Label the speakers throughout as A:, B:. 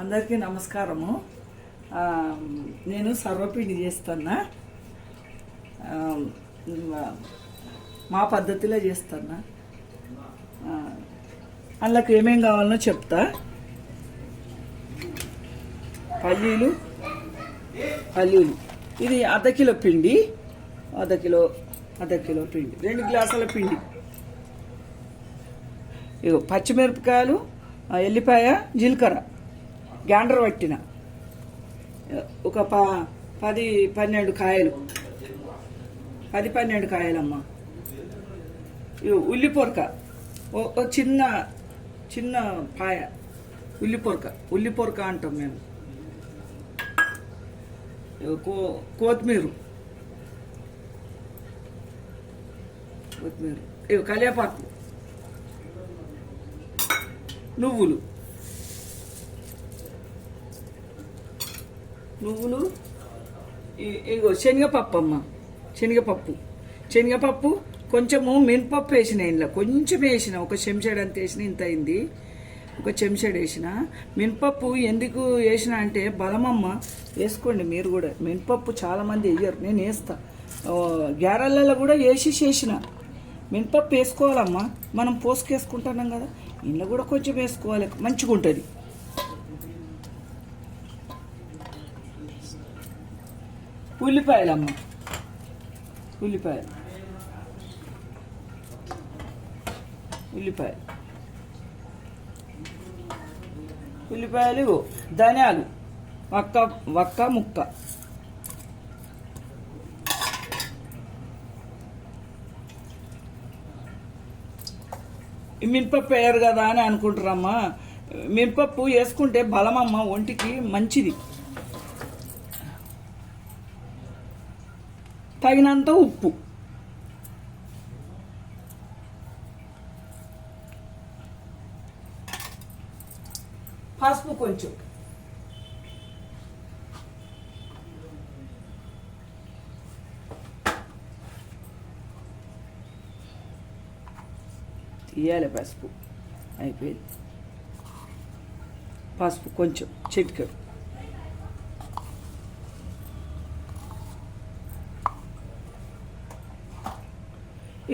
A: అందరికీ నమస్కారము. నేను సర్వపిండి చేస్తున్నా. మా పద్ధతిలో చేస్తున్నా. అందులోకి ఏమేం కావాలనో చెప్తా. పల్లీలు ఇది అర్ధ కిలో పిండి, అర్ధ కిలో పిండి, 2 గ్లాసుల పిండి. ఇగో పచ్చిమిరపకాయలు, ఎల్లిపాయ, జీలకర్ర గ్యాండర్ పట్టిన ఒక 10-12 కాయలు, 10-12 కాయలమ్మా. ఉల్లిపొరక ఒక చిన్న పాయ, ఉల్లిపొరక అంటాం మేము. కొత్తిమీర, కరివేపాకు, నువ్వులు, ఇగో శనగపప్పు అమ్మ. శనగపప్పు కొంచెము మినపప్పు వేసిన, ఇంట్లో కొంచెం వేసిన, ఒక చెంచాడు అంత వేసిన, ఇంత అయింది. ఒక చెంచాడు వేసిన. మినపప్పు ఎందుకు వేసిన అంటే బలమమ్మ, వేసుకోండి మీరు కూడా. మినపప్పు చాలామంది వేయరు, నేను వేస్తా. గ్యారెలలో కూడా చేసిన. మినపప్పు వేసుకోవాలమ్మా, మనం పోసుకేసుకుంటున్నాం కదా, ఇంట్లో కూడా కొంచెం వేసుకోవాలి, మంచిగా ఉంటుంది. ఉల్లిపాయలమ్మ, ఉల్లిపాయలు, ధనియాలు ఒక్క ముక్క, మినపప్పు వేయరు కదా అని అనుకుంటారమ్మా. మినపప్పు వేసుకుంటే బలమమ్మ, ఒంటికి మంచిది. తగినంత ఉప్పు, పసుపు కొంచెం, తీయాలి. పసుపు అయిపోయింది. పసుపు కొంచెం చిటికెడు,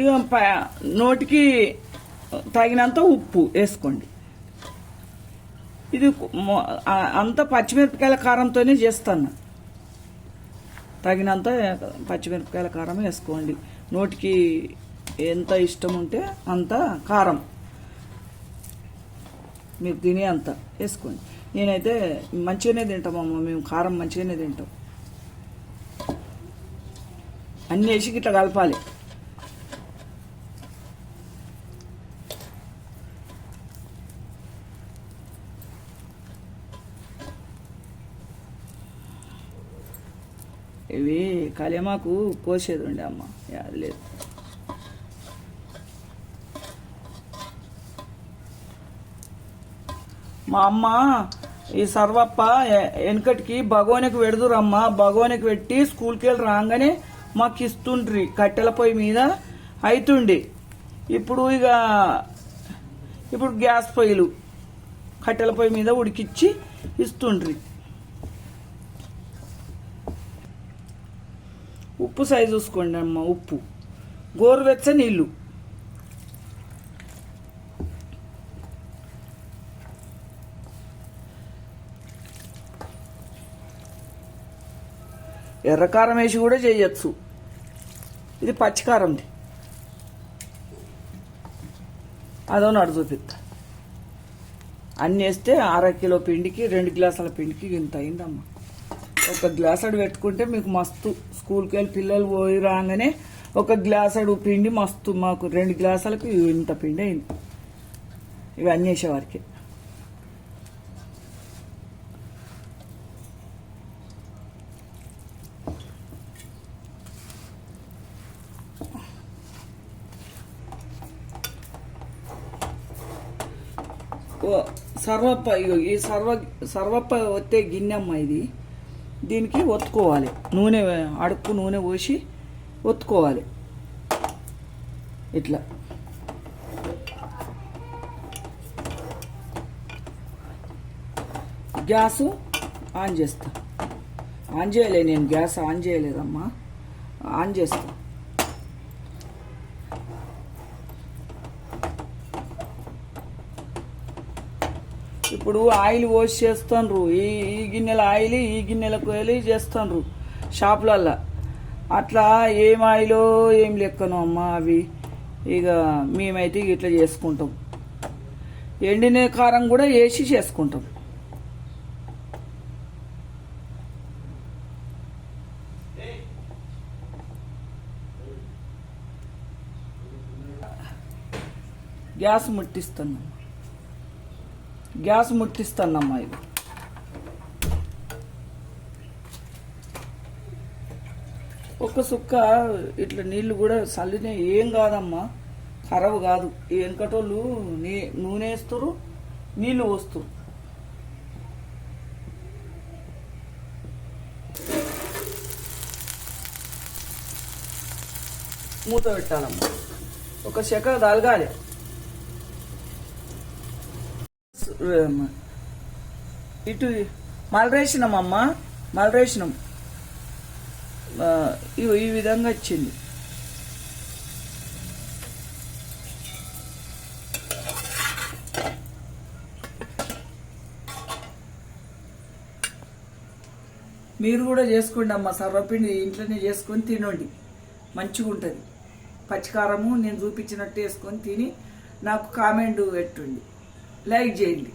A: ఇక నోటికి తగినంత ఉప్పు వేసుకోండి. ఇది అంత పచ్చిమిరపకాయల కారంతోనే చేస్తాను. తగినంత పచ్చిమిరపకాయల కారం వేసుకోండి. నోటికి ఎంత ఇష్టం ఉంటే అంత కారం మీరు తినే అంత వేసుకోండి. నేనైతే మంచిగానే తింటామమ్మ, మేము కారం మంచిగానే తింటాం. అన్నీ వేసి ఇట్లా కలపాలి. ఇవి కళ్యామాకు కోసేది ఉండే అమ్మ, అది లేదు. మా అమ్మ ఈ సర్వప్ప వెనకటికి భగవానికి పెడదురమ్మ. భగవానికి పెట్టి స్కూల్కి వెళ్ళి రాగానే మాకు ఇస్తుండ్రి, కట్టెల పొయ్యి మీద అవుతుండే. ఇప్పుడు గ్యాస్ పొయ్యిలు, కట్టెల పొయ్యి మీద ఉడికిచ్చి ఇస్తుండ్రి. ఉప్పు సైజు చూసుకోండి అమ్మ. ఉప్పు, గోరువెచ్చ నీళ్ళు, ఎర్రకారం వేసి కూడా చేయొచ్చు. ఇది పచ్చికారంది, అదో నడు చూపిస్తా. అన్నీ వేస్తే 1/2 కిలో పిండికి 2 గ్లాసుల పిండికి ఇంత అయిందమ్మ. 1 గ్లాసుడు పెట్టుకుంటే మీకు మస్తు. స్కూల్కి వెళ్ళి పిల్లలు పోయి రాగానే 1 గ్లాసుడు పిండి మస్తు. మాకు 2 గ్లాసులకు ఇంత పిండి అయింది, ఇవన్నీ వేసేవారికి. సర్వప్ప, ఈ సర్వప్ప ఒత్తే గిన్నెమ్మ ఇది. దీనికి ఒత్తుకోవాలి. నూనె, అడుక్కు నూనె పోసి ఒత్తుకోవాలి ఇట్లా. గ్యాసు ఆన్ చేస్తా. ఆన్ చేయలే, నేను గ్యాస్ ఆన్ చేయలేదమ్మా, ఆన్ చేస్తా. ఇప్పుడు ఆయిల్ పోసి చేస్తాండ్రు, ఈ గిన్నెల ఆయిల్ ఈ గిన్నెలకు వెళ్ళి చేస్తాండ్రు షాపులల్లో. అట్లా ఏం ఆయిలో ఏం లెక్కను అమ్మ అవి. ఇక మేమైతే ఇట్లా చేసుకుంటాం. ఎండిన కారం కూడా వేసి చేసుకుంటాం. గ్యాస్ ముట్టిస్తానమ్మా. ఇది ఒక్క సుక్క ఇట్లా నీళ్లు కూడా చల్లినే ఏం కాదమ్మా, ఖరాబు కాదు. ఈ వెనకటోళ్ళు నూనె వేస్తారు, నీళ్లు పోస్తారు. మూత పెట్టాలమ్మా, ఒక చెక్క తలగాలి. ఇటు మలరేసినామమ్మా, మలరేసినాం. ఈ విధంగా వచ్చింది. మీరు కూడా చేసుకోండి అమ్మ, సర్వపిండి ఇంట్లోనే చేసుకొని తినండి, మంచిగా ఉంటుంది. పచ్చికారము నేను చూపించినట్టు వేసుకొని తిని నాకు కామెంట్ పెట్టండి, లైక్ చేయండి.